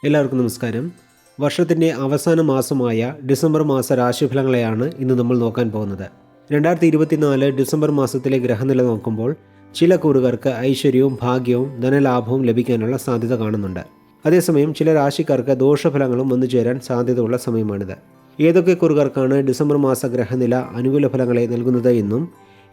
എല്ലാവർക്കും നമസ്കാരം. വർഷത്തിൻ്റെ അവസാന മാസമായ ഡിസംബർ മാസ രാശിഫലങ്ങളെയാണ് ഇന്ന് നമ്മൾ നോക്കാൻ പോകുന്നത്. 2024 ഡിസംബർ മാസത്തിലെ ഗ്രഹനില നോക്കുമ്പോൾ ചില കൂറുകാർക്ക് ഐശ്വര്യവും ഭാഗ്യവും ധനലാഭവും ലഭിക്കാനുള്ള സാധ്യത കാണുന്നുണ്ട്. അതേസമയം ചില രാശിക്കാർക്ക് ദോഷഫലങ്ങളും വന്നു ചേരാൻ സാധ്യതയുള്ള സമയമാണിത്. ഏതൊക്കെ കൂറുകാർക്കാണ് ഡിസംബർ മാസ ഗ്രഹനില അനുകൂല ഫലങ്ങളെ നൽകുന്നത് എന്നും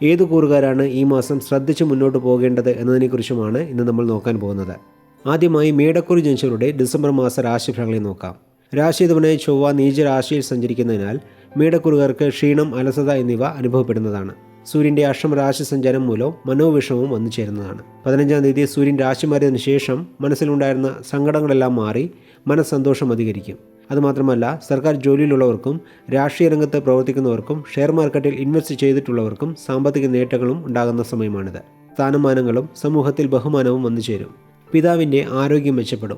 ഏതു കൂറുകാരാണ് ഈ മാസം ശ്രദ്ധിച്ച് മുന്നോട്ട് പോകേണ്ടത് എന്നതിനെക്കുറിച്ചുമാണ് ഇന്ന് നമ്മൾ നോക്കാൻ പോകുന്നത്. ആദ്യമായി മേടക്കുറി ജനിച്ചവരുടെ ഡിസംബർ മാസ രാശിഫലങ്ങളെ നോക്കാം. രാശിയധിപനായ ചൊവ്വ നീചരാശിയിൽ സഞ്ചരിക്കുന്നതിനാൽ മേടക്കുറുകാർക്ക് ക്ഷീണം, അലസത എന്നിവ അനുഭവപ്പെടുന്നതാണ്. സൂര്യൻ്റെ അഷ്ടമ രാശി സഞ്ചാരം മൂലം മനോവിഷമവും വന്നു ചേരുന്നതാണ്. 15-ാം തീയതി സൂര്യൻ രാശി മാറിയതിനു ശേഷം മനസ്സിലുണ്ടായിരുന്ന സങ്കടങ്ങളെല്ലാം മാറി മനസ്സന്തോഷം അധികരിക്കും. അതുമാത്രമല്ല, സർക്കാർ ജോലിയിലുള്ളവർക്കും രാഷ്ട്രീയ രംഗത്ത് പ്രവർത്തിക്കുന്നവർക്കും ഷെയർ മാർക്കറ്റിൽ ഇൻവെസ്റ്റ് ചെയ്തിട്ടുള്ളവർക്കും സാമ്പത്തിക നേട്ടങ്ങളും ഉണ്ടാകുന്ന സമയമാണിത്. സ്ഥാനമാനങ്ങളും സമൂഹത്തിൽ ബഹുമാനവും വന്നു ചേരും. പിതാവിൻ്റെ ആരോഗ്യം മെച്ചപ്പെടും.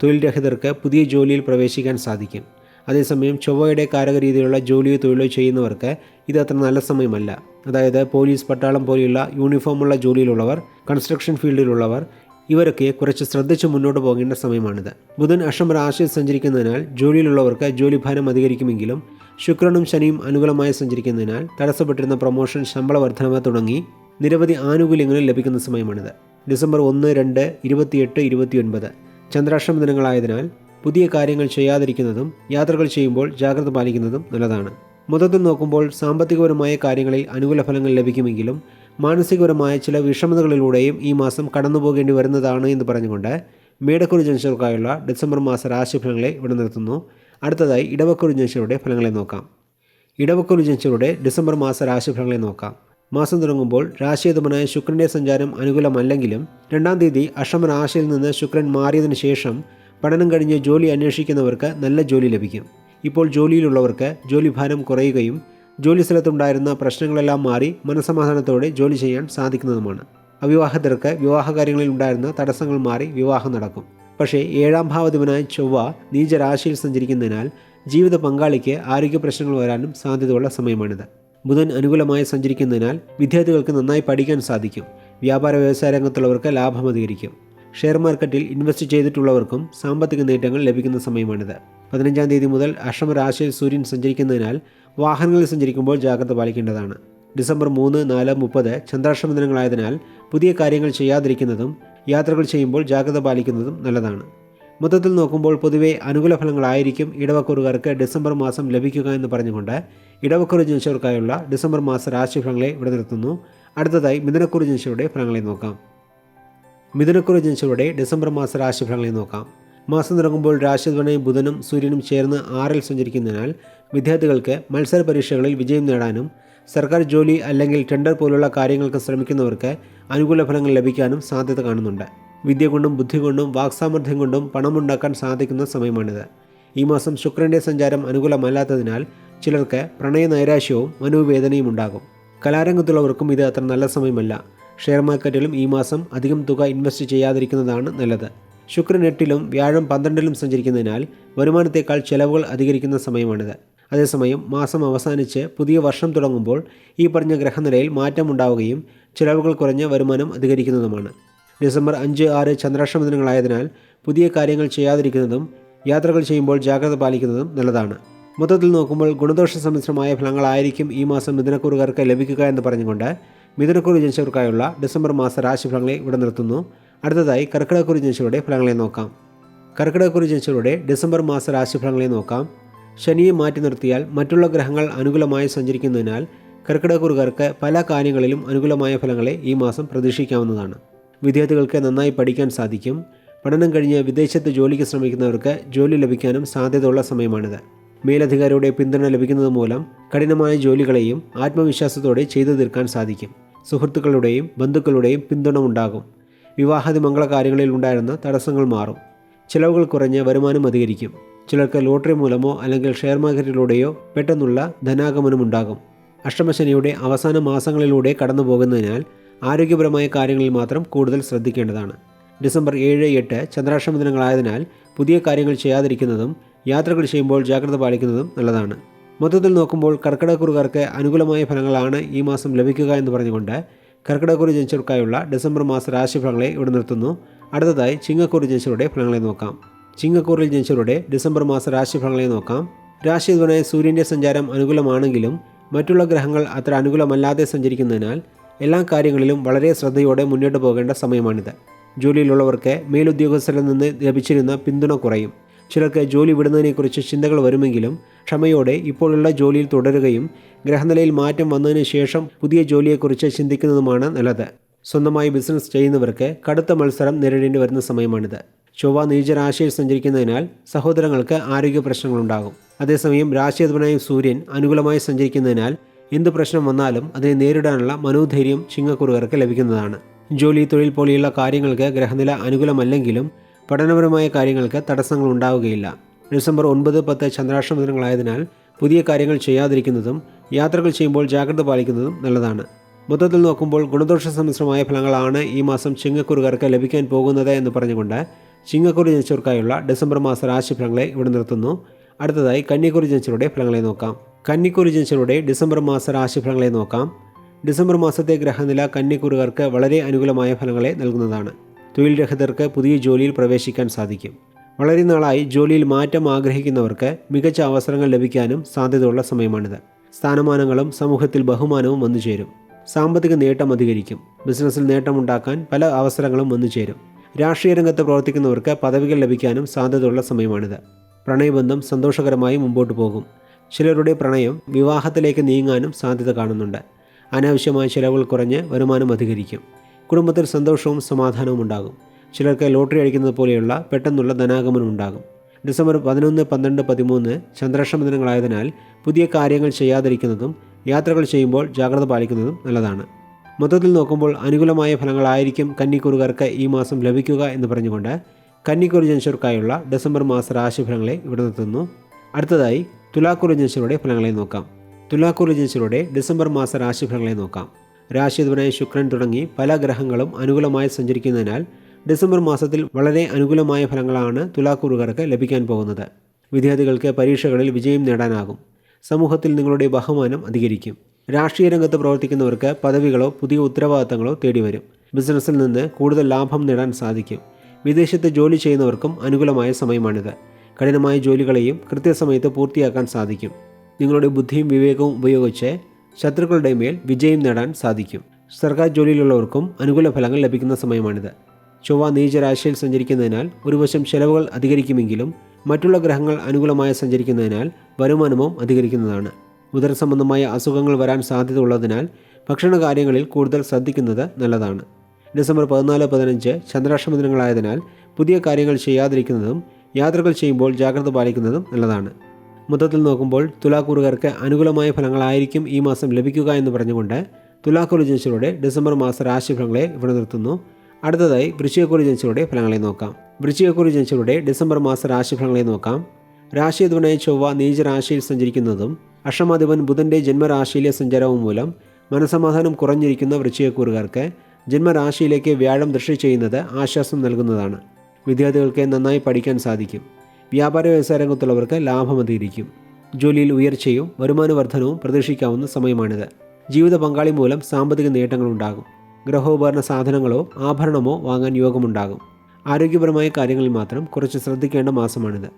തൊഴിൽ രഹിതർക്ക് പുതിയ ജോലിയിൽ പ്രവേശിക്കാൻ സാധിക്കും. അതേസമയം ചൊവ്വയുടെ കാരകരീതിയിലുള്ള ജോലിയോ തൊഴിലോ ചെയ്യുന്നവർക്ക് ഇത് അത്ര നല്ല സമയമല്ല. അതായത് പോലീസ്, പട്ടാളം പോലെയുള്ള യൂണിഫോമുള്ള ജോലിയിലുള്ളവർ, കൺസ്ട്രക്ഷൻ ഫീൽഡിലുള്ളവർ, ഇവരൊക്കെ കുറച്ച് ശ്രദ്ധിച്ച് മുന്നോട്ട് പോകേണ്ട സമയമാണിത്. ബുധൻ അഷ്ടമ രാശിയിൽ സഞ്ചരിക്കുന്നതിനാൽ ജോലിയിലുള്ളവർക്ക് ജോലിഭാരം അധികരിക്കുമെങ്കിലും ശുക്രനും ശനിയും അനുകൂലമായി സഞ്ചരിക്കുന്നതിനാൽ തടസ്സപ്പെട്ടിരുന്ന പ്രൊമോഷൻ, ശമ്പള വർധനവ് തുടങ്ങി നിരവധി ആനുകൂല്യങ്ങളും ലഭിക്കുന്ന സമയമാണിത്. ഡിസംബർ 1, 2, 28, 29 ചന്ദ്രാഷ്ടമ ദിനങ്ങളായതിനാൽ പുതിയ കാര്യങ്ങൾ ചെയ്യാതിരിക്കുന്നതും യാത്രകൾ ചെയ്യുമ്പോൾ ജാഗ്രത പാലിക്കുന്നതും നല്ലതാണ്. മൊത്തത്തിൽ നോക്കുമ്പോൾ സാമ്പത്തികപരമായ കാര്യങ്ങളിൽ അനുകൂല ഫലങ്ങൾ ലഭിക്കുമെങ്കിലും മാനസികപരമായ ചില വിഷമതകളിലൂടെയും ഈ മാസം കടന്നുപോകേണ്ടി വരുന്നതാണ് എന്ന് പറഞ്ഞുകൊണ്ട് മേടക്കുറി ജനിച്ചവർക്കായുള്ള ഡിസംബർ മാസ രാശിഫലങ്ങളെ ഇവിടെ നിർത്തുന്നു. അടുത്തതായി ഇടവക്കുറി ജനിച്ചവരുടെ ഫലങ്ങളെ നോക്കാം. ഇടവക്കുറി ജനിച്ചവരുടെ ഡിസംബർ മാസ രാശിഫലങ്ങളെ നോക്കാം. മാസം തുടങ്ങുമ്പോൾ രാശിയധിപനായ ശുക്രൻ്റെ സഞ്ചാരം അനുകൂലമല്ലെങ്കിലും 2-ാം തീയതി അഷ്ടമ രാശിയിൽ നിന്ന് ശുക്രൻ മാറിയതിനു ശേഷം പഠനം കഴിഞ്ഞ് ജോലി അന്വേഷിക്കുന്നവർക്ക് നല്ല ജോലി ലഭിക്കും. ഇപ്പോൾ ജോലിയിലുള്ളവർക്ക് ജോലിഭാരം കുറയുകയും ജോലി സ്ഥലത്തുണ്ടായിരുന്ന പ്രശ്നങ്ങളെല്ലാം മാറി മനസ്സമാധാനത്തോടെ ജോലി ചെയ്യാൻ സാധിക്കുന്നതുമാണ്. അവിവാഹിതർക്ക് വിവാഹകാര്യങ്ങളിൽ ഉണ്ടായിരുന്ന തടസ്സങ്ങൾ മാറി വിവാഹം നടക്കും. പക്ഷേ 7-ാം ഭാവാധിപനായ ചൊവ്വ നീചരാശിയിൽ സഞ്ചരിക്കുന്നതിനാൽ ജീവിത പങ്കാളിക്ക് ആരോഗ്യ പ്രശ്നങ്ങൾ വരാനും സാധ്യതയുള്ള സമയമാണിത്. ബുധൻ അനുകൂലമായി സഞ്ചരിക്കുന്നതിനാൽ വിദ്യാർത്ഥികൾക്ക് നന്നായി പഠിക്കാൻ സാധിക്കും. വ്യാപാര വ്യവസായ രംഗത്തുള്ളവർക്ക് ലാഭം അധികരിക്കും. ഷെയർ മാർക്കറ്റിൽ ഇൻവെസ്റ്റ് ചെയ്തിട്ടുള്ളവർക്കും സാമ്പത്തിക നേട്ടങ്ങൾ ലഭിക്കുന്ന സമയമാണിത്. 15-ാം തീയതി മുതൽ അഷ്ടമ രാശിയിൽ സൂര്യൻ സഞ്ചരിക്കുന്നതിനാൽ വാഹനങ്ങളിൽ സഞ്ചരിക്കുമ്പോൾ ജാഗ്രത പാലിക്കേണ്ടതാണ്. ഡിസംബർ 3, 4, 30 ചന്ദ്രാഷ്ടമ ദിനങ്ങളായതിനാൽ പുതിയ കാര്യങ്ങൾ ചെയ്യാതിരിക്കുന്നതും യാത്രകൾ ചെയ്യുമ്പോൾ ജാഗ്രത പാലിക്കുന്നതും നല്ലതാണ്. മൊത്തത്തിൽ നോക്കുമ്പോൾ പൊതുവെ അനുകൂല ഫലങ്ങളായിരിക്കും ഇടവക്കൂറുകാർക്ക് ഡിസംബർ മാസം ലഭിക്കുക എന്ന് പറഞ്ഞുകൊണ്ട് ഇടവക്കൂറ് ജനിച്ചവർക്കായുള്ള ഡിസംബർ മാസ രാശിഫലങ്ങളെ ഇവിടെ നിർത്തുന്നു. അടുത്തതായി മിഥുനക്കൂറ് ജനിച്ചവരുടെ ഫലങ്ങളെ നോക്കാം. മിഥുനക്കൂറ് ജനിച്ചവരുടെ ഡിസംബർ മാസ രാശിഫലങ്ങളെ നോക്കാം. മാസം തുടങ്ങുമ്പോൾ രാശിധനായ ബുധനും സൂര്യനും ചേർന്ന് 6-ൽ സഞ്ചരിക്കുന്നതിനാൽ വിദ്യാർത്ഥികൾക്ക് മത്സര പരീക്ഷകളിൽ വിജയം നേടാനും സർക്കാർ ജോലി അല്ലെങ്കിൽ ടെൻഡർ പോലുള്ള കാര്യങ്ങൾക്ക് ശ്രമിക്കുന്നവർക്ക് അനുകൂല ഫലങ്ങൾ ലഭിക്കാനും സാധ്യത കാണുന്നുണ്ട്. വിദ്യ കൊണ്ടും ബുദ്ധി കൊണ്ടും വാക്സാമർഥ്യം കൊണ്ടും പണമുണ്ടാക്കാൻ സാധിക്കുന്ന സമയമാണിത്. ഈ മാസം ശുക്രൻ്റെ സഞ്ചാരം അനുകൂലമല്ലാത്തതിനാൽ ചിലർക്ക് പ്രണയ നൈരാശ്യവും മനോവേദനയും ഉണ്ടാകും. കലാരംഗത്തുള്ളവർക്കും ഇത് അത്ര നല്ല സമയമല്ല. ഷെയർ മാർക്കറ്റിലും ഈ മാസം അധികം തുക ഇൻവെസ്റ്റ് ചെയ്യാതിരിക്കുന്നതാണ് നല്ലത്. ശുക്രൻ 8-ലും വ്യാഴം 12-ലും സഞ്ചരിക്കുന്നതിനാൽ വരുമാനത്തേക്കാൾ ചെലവുകൾ അധികരിക്കുന്ന സമയമാണിത്. അതേസമയം മാസം അവസാനിച്ച് പുതിയ വർഷം തുടങ്ങുമ്പോൾ ഈ പറഞ്ഞ ഗ്രഹനിലയിൽ മാറ്റമുണ്ടാവുകയും ചിലവുകൾ കുറഞ്ഞ വരുമാനം അധികരിക്കുന്നതുമാണ്. ഡിസംബർ 5, 6 ചന്ദ്രാഷ്ടമ ദിനങ്ങളായതിനാൽ പുതിയ കാര്യങ്ങൾ ചെയ്യാതിരിക്കുന്നതും യാത്രകൾ ചെയ്യുമ്പോൾ ജാഗ്രത പാലിക്കുന്നതും നല്ലതാണ്. മൊത്തത്തിൽ നോക്കുമ്പോൾ ഗുണദോഷ സമ്മിശ്രമായ ഫലങ്ങളായിരിക്കും ഈ മാസം മിഥുനക്കൂറുകാർക്ക് ലഭിക്കുക എന്ന് പറഞ്ഞുകൊണ്ട് മിഥുനക്കൂറ് ജനിച്ചവർക്കായുള്ള ഡിസംബർ മാസ രാശിഫലങ്ങളെ ഇവിടെ നിർത്തുന്നു. അടുത്തതായി കർക്കിടകക്കൂറ് ജനിച്ചവരുടെ ഫലങ്ങളെ നോക്കാം. കർക്കിടകക്കൂറ് ജനിച്ചവരുടെ ഡിസംബർ മാസ രാശിഫലങ്ങളെ നോക്കാം. ശനിയെ മാറ്റി നിർത്തിയാൽ മറ്റുള്ള ഗ്രഹങ്ങൾ അനുകൂലമായി സഞ്ചരിക്കുന്നതിനാൽ കർക്കിടകക്കൂറുകാർക്ക് പല കാര്യങ്ങളിലും അനുകൂലമായ ഫലങ്ങളെ ഈ മാസം പ്രതീക്ഷിക്കാവുന്നതാണ്. വിദ്യാർത്ഥികൾക്ക് നന്നായി പഠിക്കാൻ സാധിക്കും. പഠനം കഴിഞ്ഞ് വിദേശത്ത് ജോലിക്ക് ശ്രമിക്കുന്നവർക്ക് ജോലി ലഭിക്കാനും സാധ്യതയുള്ള സമയമാണിത്. മേലധികാരിയുടെ പിന്തുണ ലഭിക്കുന്നത് മൂലം കഠിനമായ ജോലികളെയും ആത്മവിശ്വാസത്തോടെ ചെയ്തു തീർക്കാൻ സാധിക്കും. സുഹൃത്തുക്കളുടെയും ബന്ധുക്കളുടെയും പിന്തുണ ഉണ്ടാകും. വിവാഹാദി മംഗളകാര്യങ്ങളിൽ ഉണ്ടായിരുന്ന തടസ്സങ്ങൾ മാറും. ചിലവുകൾ കുറഞ്ഞ് വരുമാനം അധികരിക്കും. ചിലർക്ക് ലോട്ടറി മൂലമോ അല്ലെങ്കിൽ ഷെയർ മാർക്കറ്റിലൂടെയോ പെട്ടെന്നുള്ള ധനാഗമനം ഉണ്ടാകും. അഷ്ടമശനിയുടെ അവസാന മാസങ്ങളിലൂടെ കടന്നു പോകുന്നതിനാൽ ആരോഗ്യപരമായ കാര്യങ്ങളിൽ മാത്രം കൂടുതൽ ശ്രദ്ധിക്കേണ്ടതാണ്. ഡിസംബർ 7, 8 ചന്ദ്രാഷ്ടമ ദിനങ്ങളായതിനാൽ പുതിയ കാര്യങ്ങൾ ചെയ്യാതിരിക്കുന്നതും യാത്രകൾ ചെയ്യുമ്പോൾ ജാഗ്രത പാലിക്കുന്നതും നല്ലതാണ്. മൊത്തത്തിൽ നോക്കുമ്പോൾ കർക്കിടകക്കൂറുകാർക്ക് അനുകൂലമായ ഫലങ്ങളാണ് ഈ മാസം ലഭിക്കുക എന്ന് പറഞ്ഞുകൊണ്ട് കർക്കിടകക്കൂറ് ജനിച്ചവർക്കായുള്ള ഡിസംബർ മാസ രാശിഫലങ്ങളെ ഇവിടെ നിർത്തുന്നു. അടുത്തതായി ചിങ്ങക്കൂറ് ജനിച്ചവരുടെ ഫലങ്ങളെ നോക്കാം. ചിങ്ങക്കൂറിൽ ജനിച്ചവരുടെ ഡിസംബർ മാസ രാശിഫലങ്ങളെ നോക്കാം. രാശിധിപനായ സൂര്യൻ്റെ സഞ്ചാരം അനുകൂലമാണെങ്കിലും മറ്റുള്ള ഗ്രഹങ്ങൾ അത്ര അനുകൂലമല്ലാതെ സഞ്ചരിക്കുന്നതിനാൽ എല്ലാ കാര്യങ്ങളിലും വളരെ ശ്രദ്ധയോടെ മുന്നോട്ട് പോകേണ്ട സമയമാണിത്. ജോലിയിലുള്ളവർക്ക് മേലുദ്യോഗസ്ഥരിൽ നിന്ന് ലഭിച്ചിരുന്ന പിന്തുണ കുറയും. ചിലർക്ക് ജോലി വിടുന്നതിനെക്കുറിച്ച് ചിന്തകൾ വരുമെങ്കിലും ക്ഷമയോടെ ഇപ്പോഴുള്ള ജോലിയിൽ തുടരുകയും ഗ്രഹനിലയിൽ മാറ്റം വന്നതിന് ശേഷം പുതിയ ജോലിയെക്കുറിച്ച് ചിന്തിക്കുന്നതുമാണ് നല്ലത്. സ്വന്തമായി ബിസിനസ് ചെയ്യുന്നവർക്ക് കടുത്ത മത്സരം നേരിടേണ്ടി വരുന്ന സമയമാണിത്. ചൊവ്വ നീചരാശിയിൽ സഞ്ചരിക്കുന്നതിനാൽ സഹോദരങ്ങൾക്ക് ആരോഗ്യ പ്രശ്നങ്ങളുണ്ടാകും. അതേസമയം രാശിയധിപനായ സൂര്യൻ അനുകൂലമായി സഞ്ചരിക്കുന്നതിനാൽ എന്ത് പ്രശ്നം വന്നാലും അതിനെ നേരിടാനുള്ള മനോധൈര്യം ചിങ്ങക്കുറുകാർക്ക് ലഭിക്കുന്നതാണ്. ജോലി, തൊഴിൽ പോലെയുള്ള കാര്യങ്ങൾക്ക് ഗ്രഹനില അനുകൂലമല്ലെങ്കിലും പഠനപരമായ കാര്യങ്ങൾക്ക് തടസ്സങ്ങൾ ഉണ്ടാവുകയില്ല. ഡിസംബർ 9, 10 ചന്ദ്രാഷ്ടമ ദിനങ്ങളായതിനാൽ പുതിയ കാര്യങ്ങൾ ചെയ്യാതിരിക്കുന്നതും യാത്രകൾ ചെയ്യുമ്പോൾ ജാഗ്രത പാലിക്കുന്നതും നല്ലതാണ്. മൊത്തത്തിൽ നോക്കുമ്പോൾ ഗുണദോഷ സമ്മിശ്രമായ ഫലങ്ങളാണ് ഈ മാസം ചിങ്ങക്കുറുകാർക്ക് ലഭിക്കാൻ പോകുന്നത് എന്ന് പറഞ്ഞുകൊണ്ട് ചിങ്ങക്കുറി ജനിച്ചവർക്കായുള്ള ഡിസംബർ മാസ രാശിഫലങ്ങളെ ഇവിടെ നിർത്തുന്നു. അടുത്തതായി കന്നിക്കുറി ജനിച്ചവരുടെ ഫലങ്ങളെ നോക്കാം. കന്നിക്കുറി ജനിച്ചവരുടെ ഡിസംബർ മാസ രാശിഫലങ്ങളെ നോക്കാം. ഡിസംബർ മാസത്തെ ഗ്രഹനില കന്നിക്കുറുകാർക്ക് വളരെ അനുകൂലമായ ഫലങ്ങളെ നൽകുന്നതാണ്. തൊഴിൽ രഹിതർക്ക് പുതിയ ജോലിയിൽ പ്രവേശിക്കാൻ സാധിക്കും. വളരെ നാളായി ജോലിയിൽ മാറ്റം ആഗ്രഹിക്കുന്നവർക്ക് മികച്ച അവസരങ്ങൾ ലഭിക്കാനും സാധ്യതയുള്ള സമയമാണിത്. സ്ഥാനമാനങ്ങളും സമൂഹത്തിൽ ബഹുമാനവും വന്നു ചേരും. സാമ്പത്തിക നേട്ടം അധികരിക്കും. ബിസിനസ്സിൽ നേട്ടമുണ്ടാക്കാൻ പല അവസരങ്ങളും വന്നു ചേരും. രാഷ്ട്രീയ രംഗത്ത് പ്രവർത്തിക്കുന്നവർക്ക് പദവികൾ ലഭിക്കാനും സാധ്യതയുള്ള സമയമാണിത്. പ്രണയബന്ധം സന്തോഷകരമായി മുമ്പോട്ട് പോകും. ചിലരുടെ പ്രണയം വിവാഹത്തിലേക്ക് നീങ്ങാനും സാധ്യത കാണുന്നുണ്ട്. അനാവശ്യമായ ചിലവുകൾ കുറഞ്ഞ് വരുമാനം അധികരിക്കും. കുടുംബത്തിൽ സന്തോഷവും സമാധാനവും ഉണ്ടാകും. ചിലർക്ക് ലോട്ടറി അടിക്കുന്നത് പോലെയുള്ള പെട്ടെന്നുള്ള ധനാഗമനം ഉണ്ടാകും. ഡിസംബർ 11, 12, 13 ചന്ദ്രാഷ്ടമ ദിനങ്ങളായതിനാൽ പുതിയ കാര്യങ്ങൾ ചെയ്യാതിരിക്കുന്നതും യാത്രകൾ ചെയ്യുമ്പോൾ ജാഗ്രത പാലിക്കുന്നതും നല്ലതാണ്. മൊത്തത്തിൽ നോക്കുമ്പോൾ അനുകൂലമായ ഫലങ്ങളായിരിക്കും കന്നിക്കുറുകാർക്ക് ഈ മാസം ലഭിക്കുക എന്ന് പറഞ്ഞുകൊണ്ട് കന്നിക്കുറി ജനിച്ചവർക്കായുള്ള ഡിസംബർ മാസ രാശിഫലങ്ങളെ ഇവിടെ നിർത്തുന്നു. അടുത്തതായി തുലാക്കുറി ജനിച്ചവരുടെ ഫലങ്ങളെ നോക്കാം. തുലാക്കുറി ജനിച്ചവരുടെ ഡിസംബർ മാസ രാശിഫലങ്ങളെ നോക്കാം. രാശിയധിപനായ ശുക്രൻ തുടങ്ങി പല ഗ്രഹങ്ങളും അനുകൂലമായി സഞ്ചരിക്കുന്നതിനാൽ ഡിസംബർ മാസത്തിൽ വളരെ അനുകൂലമായ ഫലങ്ങളാണ് തുലാക്കുറുകാർക്ക് ലഭിക്കാൻ പോകുന്നത്. വിദ്യാർത്ഥികൾക്ക് പരീക്ഷകളിൽ വിജയം നേടാനാകും. സമൂഹത്തിൽ നിങ്ങളുടെ ബഹുമാനം അധികരിക്കും. രാഷ്ട്രീയ രംഗത്ത് പ്രവർത്തിക്കുന്നവർക്ക് പദവികളോ പുതിയ ഉത്തരവാദിത്തങ്ങളോ തേടിവരും. ബിസിനസ്സിൽ നിന്ന് കൂടുതൽ ലാഭം നേടാൻ സാധിക്കും. വിദേശത്ത് ജോലി ചെയ്യുന്നവർക്കും അനുകൂലമായ സമയമാണിത്. കഠിനമായ ജോലികളെയും കൃത്യസമയത്ത് പൂർത്തിയാക്കാൻ സാധിക്കും. നിങ്ങളുടെ ബുദ്ധിയും വിവേകവും ഉപയോഗിച്ച് ശത്രുക്കളുടെ മേൽ വിജയം നേടാൻ സാധിക്കും. സർക്കാർ ജോലിയിലുള്ളവർക്കും അനുകൂല ഫലങ്ങൾ ലഭിക്കുന്ന സമയമാണിത്. ചൊവ്വ നീചരാശിയിൽ സഞ്ചരിക്കുന്നതിനാൽ ഒരു വശം ചെലവുകൾ അധികരിക്കുമെങ്കിലും മറ്റുള്ള ഗ്രഹങ്ങൾ അനുകൂലമായി സഞ്ചരിക്കുന്നതിനാൽ വരുമാനവും അധികരിക്കുന്നതാണ്. ഉദര സംബന്ധമായ അസുഖങ്ങൾ വരാൻ സാധ്യത ഉള്ളതിനാൽ ഭക്ഷണ കാര്യങ്ങളിൽ കൂടുതൽ ശ്രദ്ധിക്കുന്നത് നല്ലതാണ്. ഡിസംബർ 14, 15 ചന്ദ്രാഷ്ടമ ദിനങ്ങളായതിനാൽ പുതിയ കാര്യങ്ങൾ ചെയ്യാതിരിക്കുന്നതും യാത്രകൾ ചെയ്യുമ്പോൾ ജാഗ്രത പാലിക്കുന്നതും നല്ലതാണ്. മൊത്തത്തിൽ നോക്കുമ്പോൾ തുലാക്കുറുകാർക്ക് അനുകൂലമായ ഫലങ്ങളായിരിക്കും ഈ മാസം ലഭിക്കുക എന്ന് പറഞ്ഞുകൊണ്ട് തുലാക്കുറി ജനിച്ചവരുടെ ഡിസംബർ മാസ രാശിഫലങ്ങളെ ഇവിടെ നിർത്തുന്നു. അടുത്തതായി വൃശ്ചികക്കുറി ജനിച്ചവരുടെ ഫലങ്ങളെ നോക്കാം. വൃശ്ചികക്കുറി ജനിച്ചവരുടെ ഡിസംബർ മാസ രാശിഫലങ്ങളെ നോക്കാം. രാശിയധിപനായ ചൊവ്വ നീചരാശിയിൽ സഞ്ചരിക്കുന്നതും അഷ്ടമാധിപൻ ബുധൻ്റെ ജന്മരാശിയിലെ സഞ്ചാരവും മൂലം മനസമാധാനം കുറഞ്ഞിരിക്കുന്ന വൃശ്ചികക്കുറുകാർക്ക് ജന്മരാശിയിലേക്ക് വ്യാഴം ദൃഷ്ടി ചെയ്യുന്നത് ആശ്വാസം നൽകുന്നതാണ്. വിദ്യാർത്ഥികൾക്ക് നന്നായി പഠിക്കാൻ സാധിക്കും. വ്യാപാര വ്യവസായ രംഗത്തുള്ളവർക്ക് ലാഭം അധികരിക്കും. ജോലിയിൽ ഉയർച്ചയും വരുമാന വർധനവും പ്രതീക്ഷിക്കാവുന്ന സമയമാണിത്. ജീവിത പങ്കാളി മൂലം സാമ്പത്തിക നേട്ടങ്ങളുണ്ടാകും. ഗൃഹോപകരണ സാധനങ്ങളോ ആഭരണമോ വാങ്ങാൻ യോഗമുണ്ടാകും. ആരോഗ്യപരമായ കാര്യങ്ങളിൽ മാത്രം കുറച്ച് ശ്രദ്ധിക്കേണ്ട മാസമാണിത്.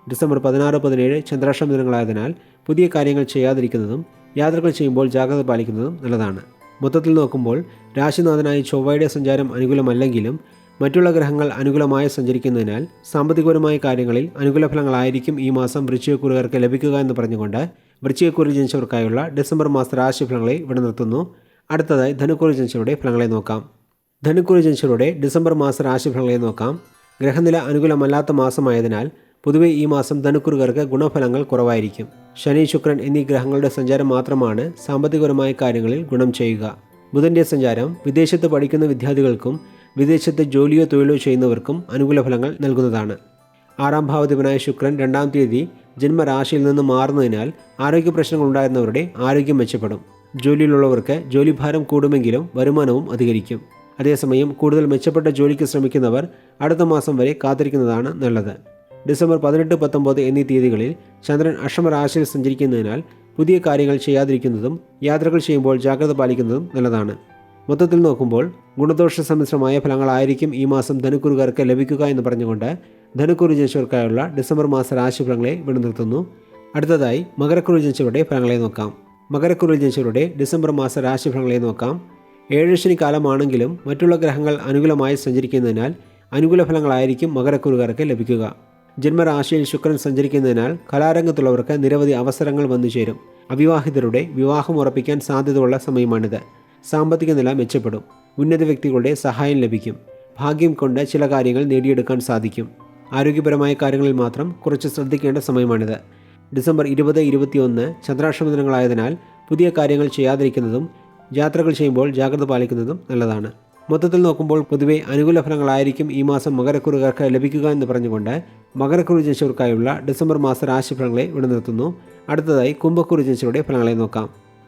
ഡിസംബർ 16, 17 ചന്ദ്രാഷ്ടമ ദിനങ്ങളായതിനാൽ പുതിയ കാര്യങ്ങൾ ചെയ്യാതിരിക്കുന്നതും യാത്രകൾ ചെയ്യുമ്പോൾ ജാഗ്രത പാലിക്കുന്നതും നല്ലതാണ്. മൊത്തത്തിൽ നോക്കുമ്പോൾ രാശിനാഥനായ ചൊവ്വയുടെ സഞ്ചാരം അനുകൂലമല്ലെങ്കിലും മറ്റുള്ള ഗ്രഹങ്ങൾ അനുകൂലമായി സഞ്ചരിക്കുന്നതിനാൽ സാമ്പത്തികപരമായ കാര്യങ്ങളിൽ അനുകൂല ഫലങ്ങളായിരിക്കും ഈ മാസം വൃശ്ചികക്കുറുകാർക്ക് ലഭിക്കുക എന്ന് പറഞ്ഞുകൊണ്ട് വൃശ്ചികക്കുറി ജനിച്ചവർക്കായുള്ള ഡിസംബർ മാസ രാശിഫലങ്ങളെ ഇവിടെ നിർത്തുന്നു. അടുത്തതായി ധനുക്കുറി ജനിച്ചവരുടെ ഫലങ്ങളെ നോക്കാം. ധനുക്കുറി ജനിച്ചവരുടെ ഡിസംബർ മാസ രാശിഫലങ്ങളെ നോക്കാം. ഗ്രഹനില അനുകൂലമല്ലാത്ത മാസമായതിനാൽ പൊതുവെ ഈ മാസം ധനുക്കുറുകാർക്ക് ഗുണഫലങ്ങൾ കുറവായിരിക്കും. ശനി, ശുക്രൻ എന്നീ ഗ്രഹങ്ങളുടെ സഞ്ചാരം മാത്രമാണ് സാമ്പത്തികപരമായ കാര്യങ്ങളിൽ ഗുണം ചെയ്യുക. ബുധൻ്റെ സഞ്ചാരം വിദേശത്ത് പഠിക്കുന്ന വിദ്യാർത്ഥികൾക്കും വിദേശത്ത് ജോലിയോ തൊഴിലോ ചെയ്യുന്നവർക്കും അനുകൂല ഫലങ്ങൾ നൽകുന്നതാണ്. 6ാം ഭാവാധിപനായ ശുക്രൻ 2ാം തീയതി ജന്മരാശിയിൽ നിന്ന് മാറുന്നതിനാൽ ആരോഗ്യ പ്രശ്നങ്ങൾ ഉണ്ടായിരുന്നവരുടെ ആരോഗ്യം മെച്ചപ്പെടും. ജോലിയിലുള്ളവർക്ക് ജോലിഭാരം കൂടുമെങ്കിലും വരുമാനവും അധികരിക്കും. അതേസമയം കൂടുതൽ മെച്ചപ്പെട്ട ജോലിക്ക് ശ്രമിക്കുന്നവർ അടുത്ത മാസം വരെ കാത്തിരിക്കുന്നതാണ് നല്ലത്. ഡിസംബർ 18, 19 എന്നീ തീയതികളിൽ ചന്ദ്രൻ അഷ്ടമരാശിയിൽ സഞ്ചരിക്കുന്നതിനാൽ പുതിയ കാര്യങ്ങൾ ചെയ്യാതിരിക്കുന്നതും യാത്രകൾ ചെയ്യുമ്പോൾ ജാഗ്രത പാലിക്കുന്നതും നല്ലതാണ്. മൊത്തത്തിൽ നോക്കുമ്പോൾ ഗുണദോഷ സമ്മിശ്രമായ ഫലങ്ങളായിരിക്കും ഈ മാസം ധനുക്കുറുകാർക്ക് ലഭിക്കുക എന്ന് പറഞ്ഞുകൊണ്ട് ധനുക്കുറി ജനിച്ചവർക്കായുള്ള ഡിസംബർ മാസ രാശിഫലങ്ങളെ ഇവിടെ നിർത്തുന്നു. അടുത്തതായി മകരക്കുറി ജനിച്ചവരുടെ ഫലങ്ങളെ നോക്കാം. മകരക്കുറി ജനിച്ചവരുടെ ഡിസംബർ മാസ രാശിഫലങ്ങളെ നോക്കാം. 7 ശനി കാലമാണെങ്കിലും മറ്റുള്ള ഗ്രഹങ്ങൾ അനുകൂലമായി സഞ്ചരിക്കുന്നതിനാൽ അനുകൂല ഫലങ്ങളായിരിക്കും മകരക്കുറുകാർക്ക് ലഭിക്കുക. ജന്മരാശിയിൽ ശുക്രൻ സഞ്ചരിക്കുന്നതിനാൽ കലാരംഗത്തുള്ളവർക്ക് നിരവധി അവസരങ്ങൾ വന്നു ചേരും. അവിവാഹിതരുടെ വിവാഹം ഉറപ്പിക്കാൻ സാധ്യതയുള്ള സമയമാണിത്. സാമ്പത്തിക നില മെച്ചപ്പെടും. ഉന്നത വ്യക്തികളുടെ സഹായം ലഭിക്കും. ഭാഗ്യം കൊണ്ട് ചില കാര്യങ്ങൾ നേടിയെടുക്കാൻ സാധിക്കും. ആരോഗ്യപരമായ കാര്യങ്ങളിൽ മാത്രം കുറച്ച് ശ്രദ്ധിക്കേണ്ട സമയമാണിത്. ഡിസംബർ 20, 21 ചന്ദ്രാഷ്ടമ ദിനങ്ങളായതിനാൽ പുതിയ കാര്യങ്ങൾ ചെയ്യാതിരിക്കുന്നതും യാത്രകൾ ചെയ്യുമ്പോൾ ജാഗ്രത പാലിക്കുന്നതും നല്ലതാണ്. മൊത്തത്തിൽ നോക്കുമ്പോൾ പൊതുവെ അനുകൂല ഫലങ്ങളായിരിക്കും ഈ മാസം മകരക്കുറുകാർക്ക് ലഭിക്കുക എന്ന് പറഞ്ഞുകൊണ്ട് മകരക്കുറി ജനിച്ചവർക്കായുള്ള ഡിസംബർ മാസ രാശിഫലങ്ങളെ ഇവിടെ നിർത്തുന്നു. അടുത്തതായി കുംഭക്കുറി ജനിച്ചവരുടെ ഫലങ്ങളെ നോക്കാം.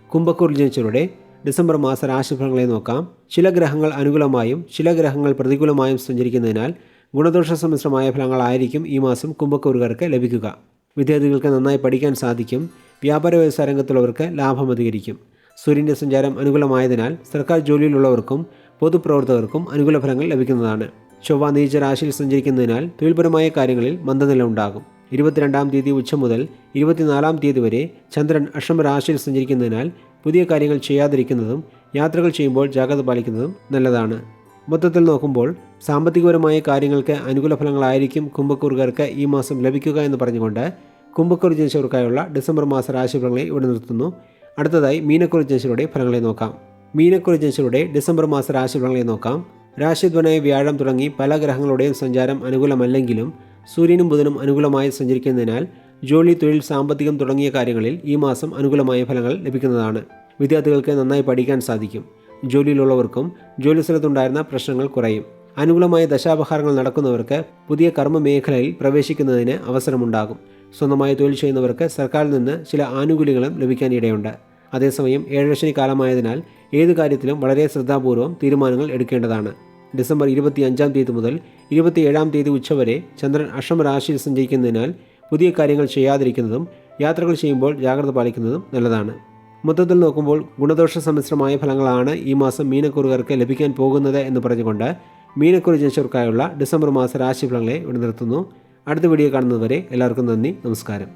കുംഭക്കുറി ജനിച്ചവരുടെ ഡിസംബർ മാസ രാശിഫലങ്ങളെ നോക്കാം. ചില ഗ്രഹങ്ങൾ അനുകൂലമായും ചില ഗ്രഹങ്ങൾ പ്രതികൂലമായും സഞ്ചരിക്കുന്നതിനാൽ ഗുണദോഷ സമ്മിശ്രമായ ഫലങ്ങളായിരിക്കും ഈ മാസം കുംഭക്കുറുകാർക്ക് ലഭിക്കുക. വിദ്യാർത്ഥികൾക്ക് നന്നായി പഠിക്കാൻ സാധിക്കും. വ്യാപാര വ്യവസായ രംഗത്തുള്ളവർക്ക് ലാഭം അധികരിക്കും. സൂര്യൻ്റെ സഞ്ചാരം അനുകൂലമായതിനാൽ സർക്കാർ ജോലിയിലുള്ളവർക്കും പൊതുപ്രവർത്തകർക്കും അനുകൂല ഫലങ്ങൾ ലഭിക്കുന്നതാണ്. ചൊവ്വ നീച രാശിയിൽ സഞ്ചരിക്കുന്നതിനാൽ തൊഴിൽപരമായ കാര്യങ്ങളിൽ മന്ദനില ഉണ്ടാകും. 22-ാം തീയതി ഉച്ച മുതൽ 24-ാം തീയതി വരെ ചന്ദ്രൻ അഷ്ടമ രാശിയിൽ സഞ്ചരിക്കുന്നതിനാൽ പുതിയ കാര്യങ്ങൾ ചെയ്യാതിരിക്കുന്നതും യാത്രകൾ ചെയ്യുമ്പോൾ ജാഗ്രത പാലിക്കുന്നതും നല്ലതാണ്. മൊത്തത്തിൽ നോക്കുമ്പോൾ സാമ്പത്തികപരമായ കാര്യങ്ങൾക്ക് അനുകൂല ഫലങ്ങളായിരിക്കും കുംഭക്കുറുകാർക്ക് ഈ മാസം ലഭിക്കുക എന്ന് പറഞ്ഞുകൊണ്ട് കുംഭക്കുറി ജനിച്ചവർക്കായുള്ള ഡിസംബർ മാസ രാശിഫലങ്ങളെ ഇവിടെ നിർത്തുന്നു. അടുത്തതായി മീനക്കുറി ജനിച്ചവരുടെ ഫലങ്ങളെ നോക്കാം. മീനക്കുറി ജനിച്ചവരുടെ ഡിസംബർ മാസ രാശിഫലങ്ങളെ നോക്കാം. രാശിധ്വനായ വ്യാഴം തുടങ്ങി പല ഗ്രഹങ്ങളുടെയും സഞ്ചാരം അനുകൂലമല്ലെങ്കിലും സൂര്യനും ബുധനും അനുകൂലമായി സഞ്ചരിക്കുന്നതിനാൽ ജോലി, തൊഴിൽ, സാമ്പത്തികം തുടങ്ങിയ കാര്യങ്ങളിൽ ഈ മാസം അനുകൂലമായ ഫലങ്ങൾ ലഭിക്കുന്നതാണ്. വിദ്യാർത്ഥികൾക്ക് നന്നായി പഠിക്കാൻ സാധിക്കും. ജോലിയിലുള്ളവർക്കും ജോലി സ്ഥലത്തുണ്ടായിരുന്ന പ്രശ്നങ്ങൾ കുറയും. അനുകൂലമായ ദശാപഹാരങ്ങൾ നടക്കുന്നവർക്ക് പുതിയ കർമ്മ മേഖലയിൽ പ്രവേശിക്കുന്നതിന് അവസരമുണ്ടാകും. സ്വന്തമായി തൊഴിൽ ചെയ്യുന്നവർക്ക് സർക്കാരിൽ നിന്ന് ചില ആനുകൂല്യങ്ങളും ലഭിക്കാൻ ഇടയുണ്ട്. അതേസമയം 7 ശനി കാലമായതിനാൽ ഏത് കാര്യത്തിലും വളരെ ശ്രദ്ധാപൂർവം തീരുമാനങ്ങൾ എടുക്കേണ്ടതാണ്. ഡിസംബർ 25-ാം തീയതി മുതൽ 27-ാം തീയതി ഉച്ചവരെ ചന്ദ്രൻ അഷ്ടമ രാശിയിൽ സഞ്ചരിക്കുന്നതിനാൽ പുതിയ കാര്യങ്ങൾ ചെയ്യാതിരിക്കുന്നതും യാത്രകൾ ചെയ്യുമ്പോൾ ജാഗ്രത പാലിക്കുന്നതും നല്ലതാണ്. മൊത്തത്തിൽ നോക്കുമ്പോൾ ഗുണദോഷ സമ്മിശ്രമായ ഫലങ്ങളാണ് ഈ മാസം മീനക്കുറുകാർക്ക് ലഭിക്കാൻ പോകുന്നത് എന്ന് പറഞ്ഞുകൊണ്ട് മീനക്കുറി ജനിച്ചവർക്കായുള്ള ഡിസംബർ മാസ രാശിഫലങ്ങളെ ഇവിടെ നിർത്തുന്നു. അടുത്ത വീഡിയോ കാണുന്നതുവരെ എല്ലാവർക്കും നന്ദി, നമസ്കാരം.